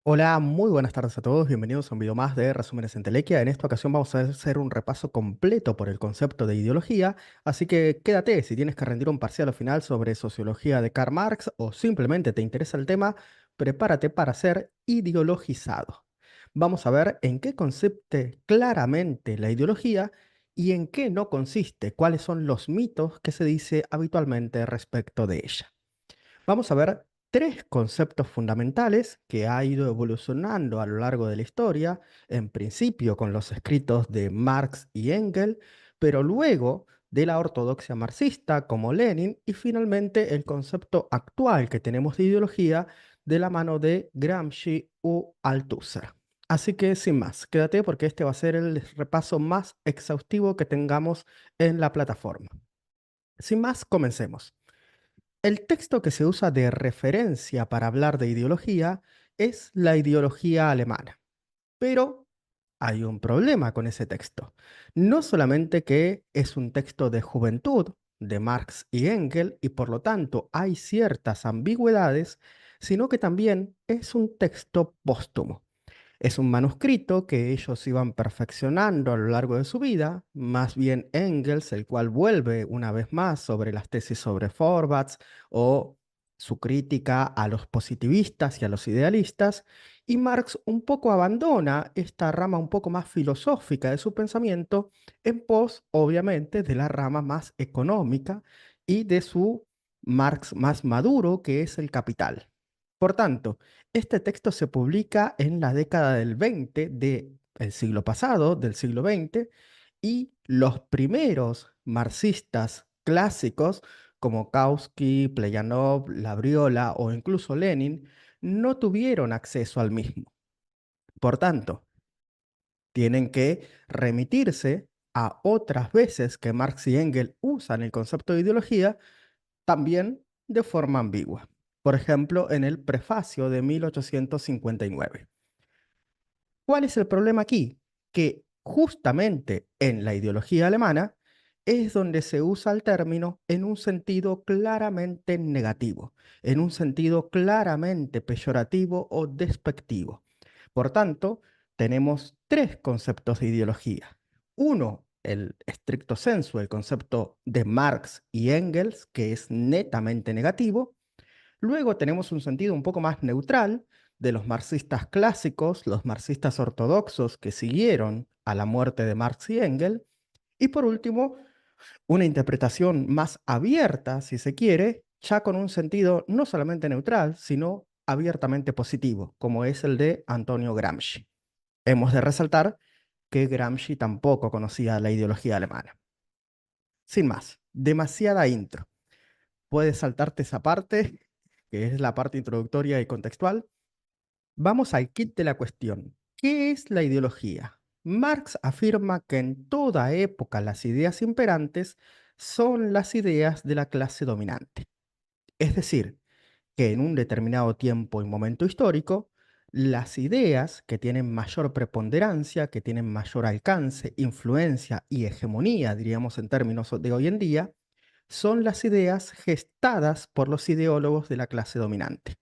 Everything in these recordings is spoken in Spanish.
Hola, muy buenas tardes a todos, bienvenidos a un video más de Resúmenes en Telequia. En esta ocasión vamos a hacer un repaso completo por el concepto de ideología, así que quédate si tienes que rendir un parcial o final sobre sociología de Karl Marx o simplemente te interesa el tema, prepárate para ser ideologizado. Vamos a ver en qué consiste claramente la ideología y en qué no consiste, cuáles son los mitos que se dice habitualmente respecto de ella. Vamos a ver tres conceptos fundamentales que ha ido evolucionando a lo largo de la historia, en principio con los escritos de Marx y Engels, pero luego de la ortodoxia marxista como Lenin y finalmente el concepto actual que tenemos de ideología de la mano de Gramsci u Althusser. Así que sin más, quédate porque este va a ser el repaso más exhaustivo que tengamos en la plataforma. Sin más, comencemos. El texto que se usa de referencia para hablar de ideología es la ideología alemana, pero hay un problema con ese texto. No solamente que es un texto de juventud de Marx y Engels y por lo tanto hay ciertas ambigüedades, sino que también es un texto póstumo. Es un manuscrito que ellos iban perfeccionando a lo largo de su vida, más bien Engels, el cual vuelve una vez más sobre las tesis sobre Forbach o su crítica a los positivistas y a los idealistas, y Marx un poco abandona esta rama un poco más filosófica de su pensamiento en pos, obviamente, de la rama más económica y de su Marx más maduro, que es el capital. Por tanto, este texto se publica en la década del 20 del siglo pasado, del siglo XX, y los primeros marxistas clásicos como Kautsky, Plejanov, Labriola o incluso Lenin no tuvieron acceso al mismo. Por tanto, tienen que remitirse a otras veces que Marx y Engels usan el concepto de ideología también de forma ambigua. Por ejemplo, en el prefacio de 1859. ¿Cuál es el problema aquí? Que justamente en la ideología alemana es donde se usa el término en un sentido claramente negativo, en un sentido claramente peyorativo o despectivo. Por tanto, tenemos tres conceptos de ideología. Uno, el estricto sensu, el concepto de Marx y Engels, que es netamente negativo. Luego tenemos un sentido un poco más neutral de los marxistas clásicos, los marxistas ortodoxos que siguieron a la muerte de Marx y Engels. Y por último, una interpretación más abierta, si se quiere, ya con un sentido no solamente neutral, sino abiertamente positivo, como es el de Antonio Gramsci. Hemos de resaltar que Gramsci tampoco conocía la ideología alemana. Sin más, demasiada intro. Puedes saltarte esa parte, que es la parte introductoria y contextual. Vamos al kit de la cuestión. ¿Qué es la ideología? Marx afirma que en toda época las ideas imperantes son las ideas de la clase dominante. Es decir, que en un determinado tiempo y momento histórico, las ideas que tienen mayor preponderancia, que tienen mayor alcance, influencia y hegemonía, diríamos en términos de hoy en día, son las ideas gestadas por los ideólogos de la clase dominante.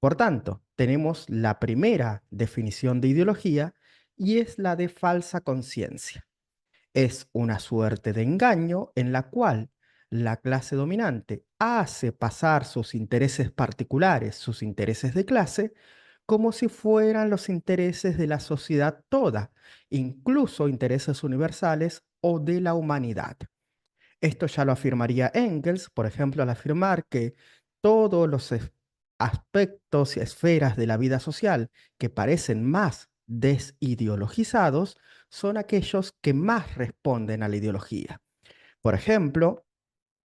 Por tanto, tenemos la primera definición de ideología y es la de falsa conciencia. Es una suerte de engaño en la cual la clase dominante hace pasar sus intereses particulares, sus intereses de clase, como si fueran los intereses de la sociedad toda, incluso intereses universales o de la humanidad. Esto ya lo afirmaría Engels, por ejemplo, al afirmar que todos los aspectos y esferas de la vida social que parecen más desideologizados son aquellos que más responden a la ideología. Por ejemplo,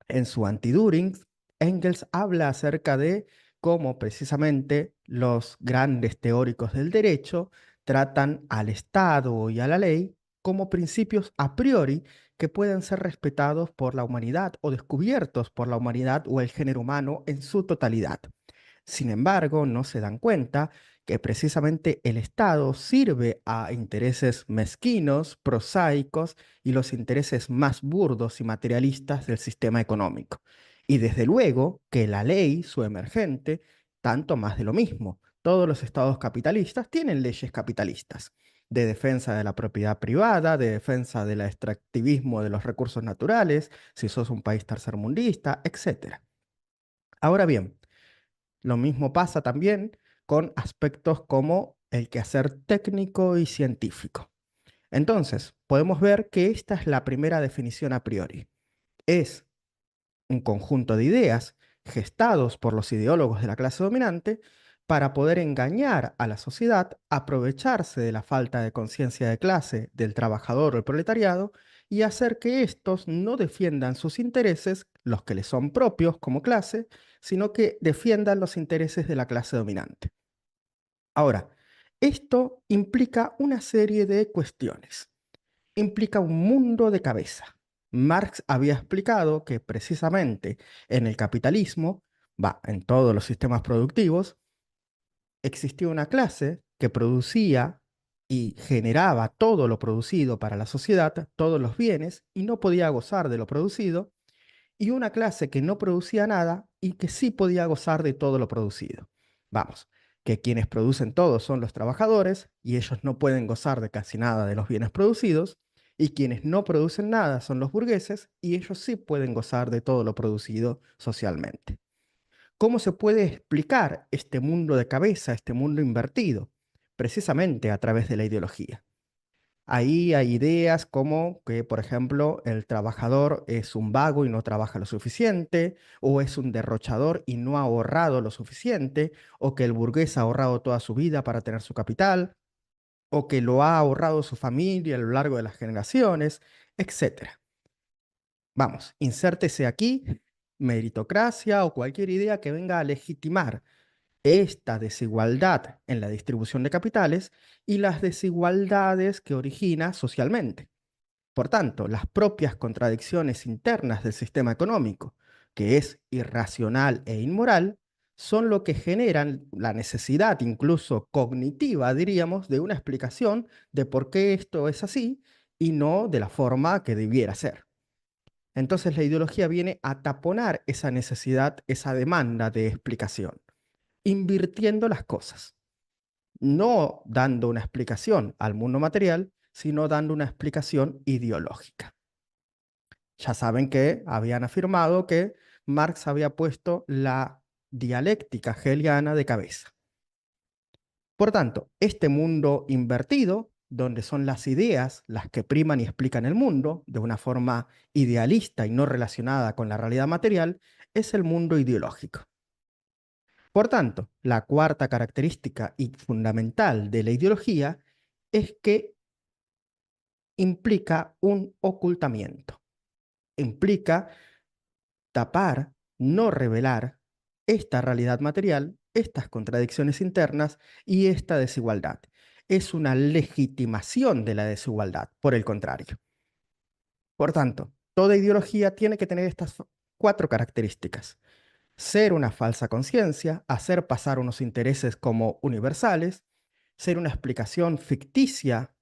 en su Anti-Düring, Engels habla acerca de cómo precisamente los grandes teóricos del derecho tratan al Estado y a la ley como principios a priori que pueden ser respetados por la humanidad o descubiertos por la humanidad o el género humano en su totalidad. Sin embargo, no se dan cuenta que precisamente el Estado sirve a intereses mezquinos, prosaicos y los intereses más burdos y materialistas del sistema económico. Y desde luego que la ley, su emergente, tanto más de lo mismo, todos los estados capitalistas tienen leyes capitalistas, de defensa de la propiedad privada, de defensa del extractivismo de los recursos naturales, si sos un país tercermundista, etc. Ahora bien, lo mismo pasa también con aspectos como el quehacer técnico y científico. Entonces, podemos ver que esta es la primera definición a priori. Es un conjunto de ideas gestados por los ideólogos de la clase dominante para poder engañar a la sociedad, aprovecharse de la falta de conciencia de clase del trabajador o el proletariado y hacer que estos no defiendan sus intereses, los que les son propios como clase, sino que defiendan los intereses de la clase dominante. Ahora, esto implica una serie de cuestiones. Implica un mundo de cabeza. Marx había explicado que precisamente en el capitalismo, en todos los sistemas productivos, existía una clase que producía y generaba todo lo producido para la sociedad, todos los bienes, y no podía gozar de lo producido, y una clase que no producía nada y que sí podía gozar de todo lo producido. Vamos, que quienes producen todo son los trabajadores y ellos no pueden gozar de casi nada de los bienes producidos, y quienes no producen nada son los burgueses y ellos sí pueden gozar de todo lo producido socialmente. ¿Cómo se puede explicar este mundo de cabeza, este mundo invertido? Precisamente a través de la ideología. Ahí hay ideas como que, por ejemplo, el trabajador es un vago y no trabaja lo suficiente, o es un derrochador y no ha ahorrado lo suficiente, o que el burgués ha ahorrado toda su vida para tener su capital, o que lo ha ahorrado su familia a lo largo de las generaciones, etcétera. Vamos, insértese aquí meritocracia o cualquier idea que venga a legitimar esta desigualdad en la distribución de capitales y las desigualdades que origina socialmente. Por tanto, las propias contradicciones internas del sistema económico, que es irracional e inmoral, son lo que generan la necesidad, incluso cognitiva, diríamos, de una explicación de por qué esto es así y no de la forma que debiera ser. Entonces la ideología viene a taponar esa necesidad, esa demanda de explicación, invirtiendo las cosas, no dando una explicación al mundo material, sino dando una explicación ideológica. Ya saben que habían afirmado que Marx había puesto la dialéctica hegeliana de cabeza. Por tanto, este mundo invertido, donde son las ideas las que priman y explican el mundo de una forma idealista y no relacionada con la realidad material, es el mundo ideológico. Por tanto, la cuarta característica y fundamental de la ideología es que implica un ocultamiento, implica tapar, no revelar esta realidad material, estas contradicciones internas y esta desigualdad. Es una legitimación de la desigualdad, por el contrario. Por tanto, toda ideología tiene que tener estas cuatro características: ser una falsa conciencia, hacer pasar unos intereses como universales, ser una explicación ficticia,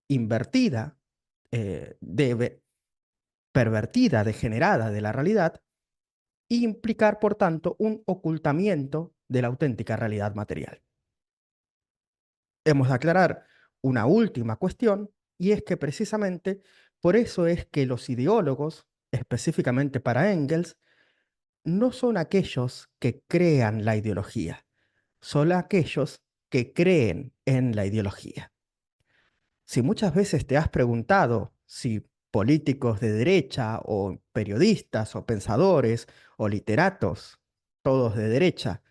invertida, pervertida, degenerada de la realidad, y implicar, por tanto, un ocultamiento de la auténtica realidad material. Hemos de aclarar una última cuestión, y es que precisamente por eso es que los ideólogos, específicamente para Engels, no son aquellos que crean la ideología, son aquellos que creen en la ideología. Si muchas veces te has preguntado si políticos de derecha o periodistas o pensadores o literatos, todos de derecha,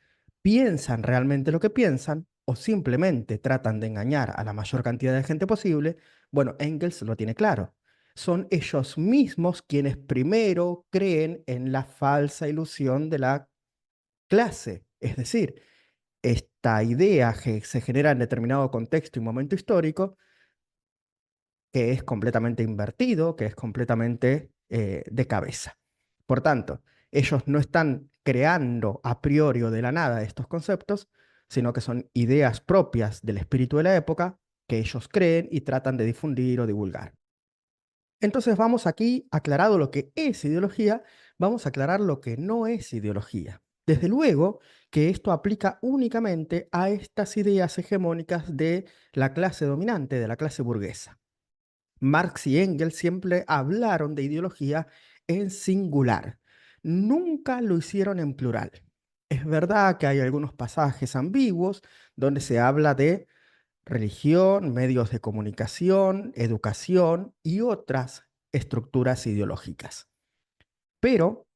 piensan realmente lo que piensan o simplemente tratan de engañar a la mayor cantidad de gente posible, bueno, Engels lo tiene claro. Son ellos mismos quienes primero creen en la falsa ilusión de la clase. Es decir, esta idea que se genera en determinado contexto y momento histórico, que es completamente invertido, que es completamente de cabeza. Por tanto, ellos no están creando a priori o de la nada estos conceptos, sino que son ideas propias del espíritu de la época que ellos creen y tratan de difundir o divulgar. Entonces vamos aquí, aclarado lo que es ideología, vamos a aclarar lo que no es ideología. Desde luego que esto aplica únicamente a estas ideas hegemónicas de la clase dominante, de la clase burguesa. Marx y Engels siempre hablaron de ideología en singular, nunca lo hicieron en plural. Es verdad que hay algunos pasajes ambiguos donde se habla de religión, medios de comunicación, educación y otras estructuras ideológicas. Pero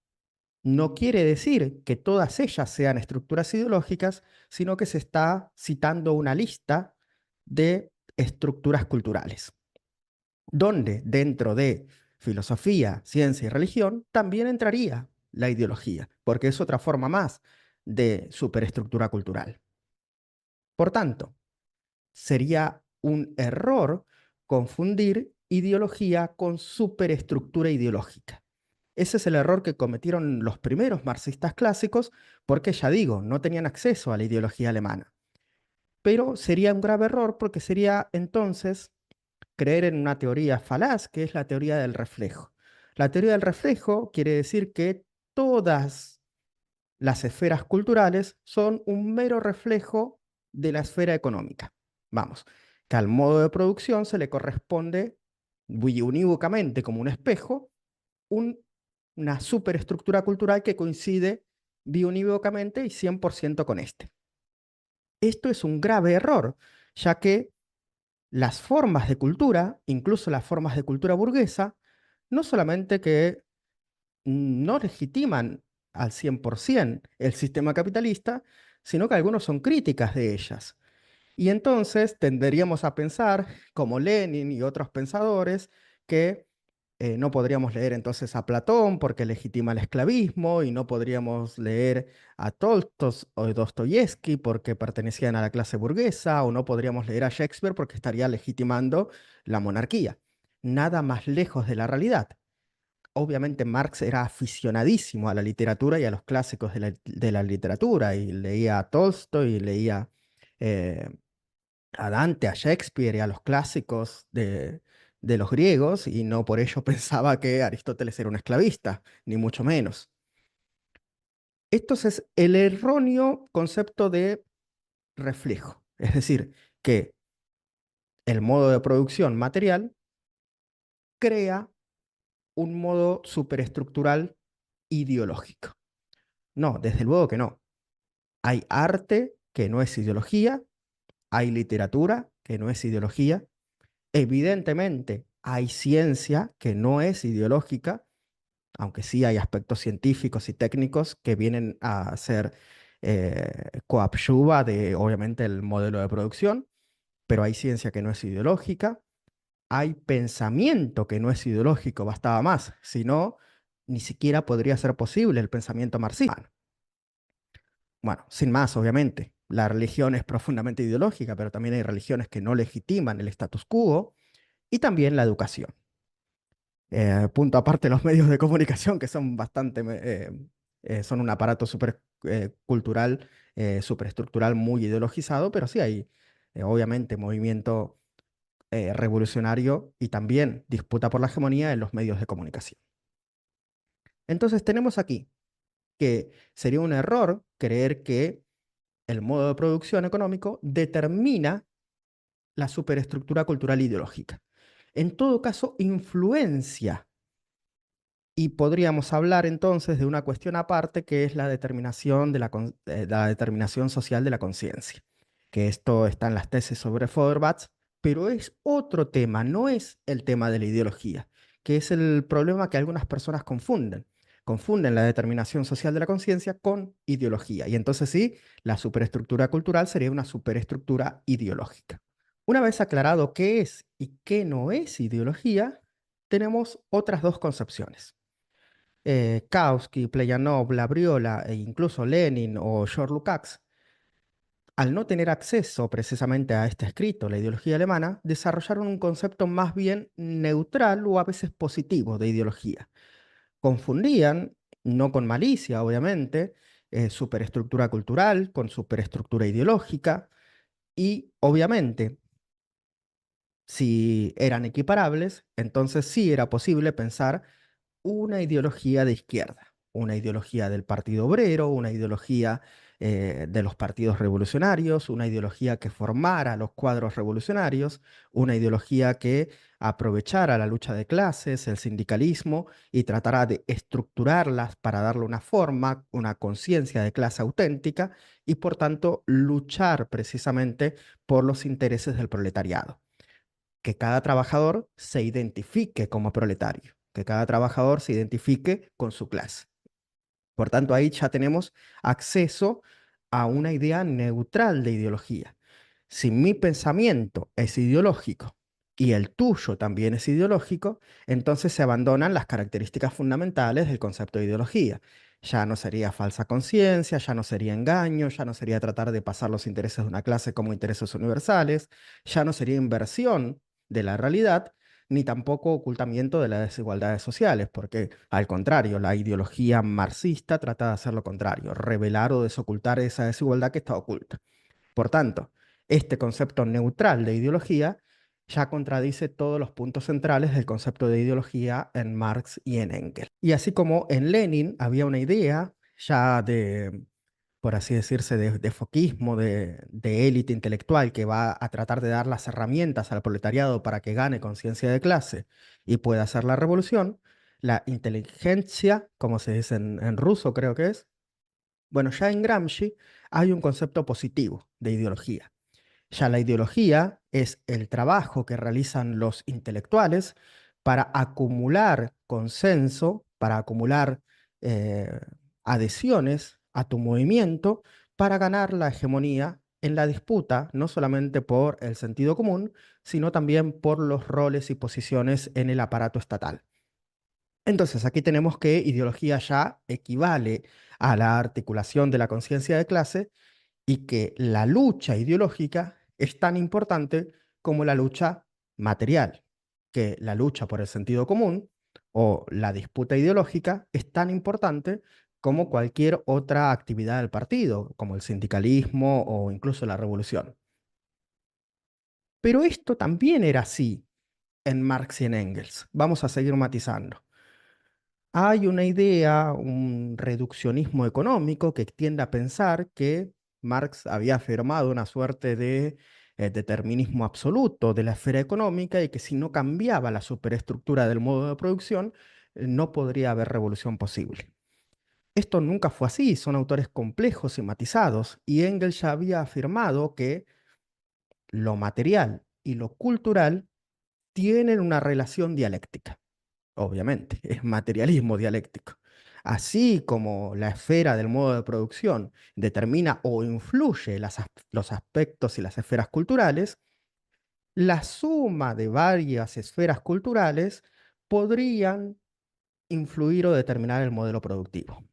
no quiere decir que todas ellas sean estructuras ideológicas, sino que se está citando una lista de estructuras culturales, donde dentro de filosofía, ciencia y religión también entraría la ideología, porque es otra forma más de superestructura cultural. Por tanto, sería un error confundir ideología con superestructura ideológica. Ese es el error que cometieron los primeros marxistas clásicos porque, ya digo, no tenían acceso a la ideología alemana. Pero sería un grave error porque sería entonces creer en una teoría falaz, que es la teoría del reflejo. La teoría del reflejo quiere decir que todas las esferas culturales son un mero reflejo de la esfera económica. Vamos, que al modo de producción se le corresponde unívocamente como un espejo un- una superestructura cultural que coincide biunívocamente y 100% con este. Esto es un grave error, ya que las formas de cultura, incluso las formas de cultura burguesa, no solamente que no legitiman al 100% el sistema capitalista, sino que algunos son críticas de ellas. Y entonces tenderíamos a pensar, como Lenin y otros pensadores, que no podríamos leer entonces a Platón porque legitima el esclavismo y no podríamos leer a Tolstói o Dostoyevsky porque pertenecían a la clase burguesa o no podríamos leer a Shakespeare porque estaría legitimando la monarquía. Nada más lejos de la realidad. Obviamente Marx era aficionadísimo a la literatura y a los clásicos de la literatura y leía a Tolstói y leía eh, a Dante, a Shakespeare y a los clásicos de los griegos, y no por ello pensaba que Aristóteles era un esclavista, ni mucho menos. Esto es el erróneo concepto de reflejo, es decir, que el modo de producción material crea un modo superestructural ideológico. No, desde luego que no. Hay arte que no es ideología, hay literatura que no es ideología. Evidentemente, hay ciencia que no es ideológica, aunque sí hay aspectos científicos y técnicos que vienen a ser coadyuva de, obviamente, el modelo de producción, pero hay ciencia que no es ideológica, hay pensamiento que no es ideológico, bastaba más, si no, ni siquiera podría ser posible el pensamiento marxista. Bueno, sin más, obviamente, la religión es profundamente ideológica, pero también hay religiones que no legitiman el status quo y también la educación. Punto aparte los medios de comunicación, que son bastante, son un aparato súper cultural, superestructural, muy ideologizado, pero sí hay, obviamente, movimiento revolucionario y también disputa por la hegemonía en los medios de comunicación. Entonces tenemos aquí que sería un error creer que el modo de producción económico determina la superestructura cultural ideológica. En todo caso, influencia. Y podríamos hablar entonces de una cuestión aparte que es la determinación, la determinación social de la conciencia, que esto está en las tesis sobre Feuerbach, pero es otro tema, no es el tema de la ideología, que es el problema que algunas personas confunden. Confunden la determinación social de la conciencia con ideología. Y entonces sí, la superestructura cultural sería una superestructura ideológica. Una vez aclarado qué es y qué no es ideología, tenemos otras dos concepciones. Kautsky, Plejánov, Labriola e incluso Lenin o George Lukács, al no tener acceso precisamente a este escrito, la ideología alemana, desarrollaron un concepto más bien neutral o a veces positivo de ideología. Confundían, no con malicia, obviamente, superestructura cultural con superestructura ideológica y, obviamente, si eran equiparables, entonces sí era posible pensar una ideología de izquierda. una ideología del Partido Obrero, una ideología de los partidos revolucionarios, una ideología que formara los cuadros revolucionarios, una ideología que aprovechara la lucha de clases, el sindicalismo y tratara de estructurarlas para darle una forma, una conciencia de clase auténtica y por tanto luchar precisamente por los intereses del proletariado. Que cada trabajador se identifique como proletario, que cada trabajador se identifique con su clase. Por tanto, ahí ya tenemos acceso a una idea neutral de ideología. Si mi pensamiento es ideológico y el tuyo también es ideológico, entonces se abandonan las características fundamentales del concepto de ideología. Ya no sería falsa conciencia, ya no sería engaño, ya no sería tratar de pasar los intereses de una clase como intereses universales, ya no sería inversión de la realidad, ni tampoco ocultamiento de las desigualdades sociales, porque al contrario, la ideología marxista trata de hacer lo contrario, revelar o desocultar esa desigualdad que está oculta. Por tanto, este concepto neutral de ideología ya contradice todos los puntos centrales del concepto de ideología en Marx y en Engels. Y así como en Lenin había una idea ya de, por así decirse, de foquismo, de élite intelectual que va a tratar de dar las herramientas al proletariado para que gane conciencia de clase y pueda hacer la revolución, la inteligencia, como se dice en ruso creo que es, bueno, ya en Gramsci hay un concepto positivo de ideología. Ya la ideología es el trabajo que realizan los intelectuales para acumular consenso, para acumular eh, adhesiones a tu movimiento, para ganar la hegemonía en la disputa, no solamente por el sentido común, sino también por los roles y posiciones en el aparato estatal. Entonces, aquí tenemos que ideología ya equivale a la articulación de la conciencia de clase y que la lucha ideológica es tan importante como la lucha material, que la lucha por el sentido común o la disputa ideológica es tan importante como cualquier otra actividad del partido, como el sindicalismo o incluso la revolución. Pero esto también era así en Marx y en Engels. Vamos a seguir matizando. Hay una idea, un reduccionismo económico que tiende a pensar que Marx había afirmado una suerte de determinismo absoluto de la esfera económica y que si no cambiaba la superestructura del modo de producción, no podría haber revolución posible. Esto nunca fue así, son autores complejos y matizados, y Engels ya había afirmado que lo material y lo cultural tienen una relación dialéctica. Obviamente, es materialismo dialéctico. Así como la esfera del modo de producción determina o influye los aspectos y las esferas culturales, la suma de varias esferas culturales podrían influir o determinar el modelo productivo.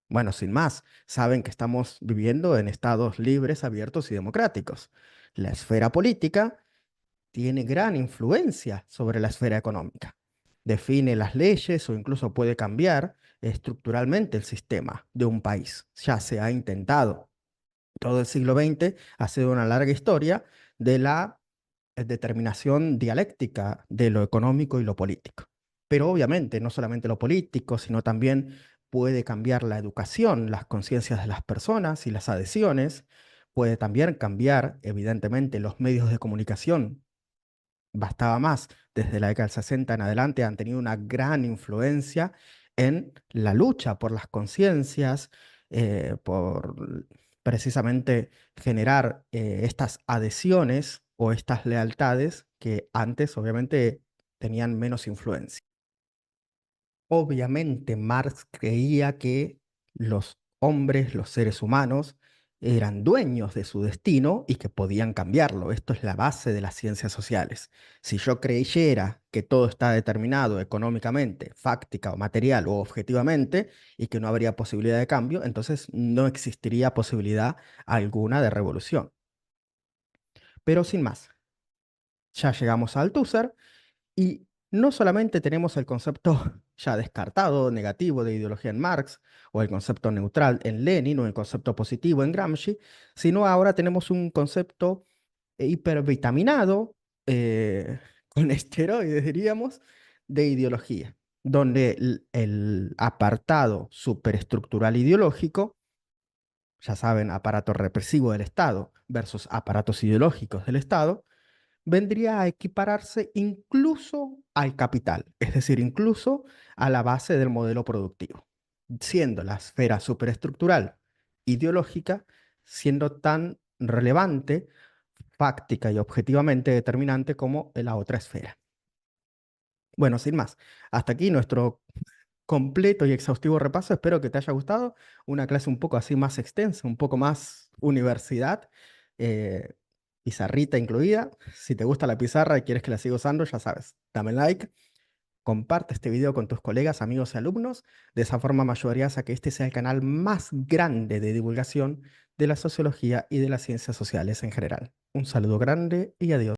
Bueno, sin más, saben que estamos viviendo en estados libres, abiertos y democráticos. La esfera política tiene gran influencia sobre la esfera económica. Define las leyes o incluso puede cambiar estructuralmente el sistema de un país. Ya se ha intentado. Todo el siglo XX ha sido una larga historia de la determinación dialéctica de lo económico y lo político. Pero obviamente no solamente lo político, sino también puede cambiar la educación, las conciencias de las personas y las adhesiones. Puede también cambiar, evidentemente, los medios de comunicación. Bastaba más, desde la década del 60 en adelante han tenido una gran influencia en la lucha por las conciencias, por precisamente generar estas adhesiones o estas lealtades que antes obviamente tenían menos influencia. Obviamente Marx creía que los hombres, los seres humanos, eran dueños de su destino y que podían cambiarlo. Esto es la base de las ciencias sociales. Si yo creyera que todo está determinado económicamente, fáctica o material o objetivamente y que no habría posibilidad de cambio, entonces no existiría posibilidad alguna de revolución. Pero sin más, ya llegamos al Althusser y no solamente tenemos el concepto ya descartado, negativo de ideología en Marx, o el concepto neutral en Lenin, o el concepto positivo en Gramsci, sino ahora tenemos un concepto hipervitaminado, con esteroides, diríamos, de ideología. donde el apartado superestructural ideológico, ya saben, aparato represivo del Estado versus aparatos ideológicos del Estado, vendría a equipararse incluso al capital, es decir, incluso a la base del modelo productivo, siendo la esfera superestructural ideológica siendo tan relevante, fáctica y objetivamente determinante como la otra esfera. Bueno, sin más, hasta aquí nuestro completo y exhaustivo repaso. Espero que te haya gustado. Una clase un poco así más extensa, un poco más universidad, eh, pizarrita incluida. Si te gusta la pizarra y quieres que la siga usando, ya sabes, dame like, comparte este video con tus colegas, amigos y alumnos. De esa forma me ayudarías a que este sea el canal más grande de divulgación de la sociología y de las ciencias sociales en general. Un saludo grande y adiós.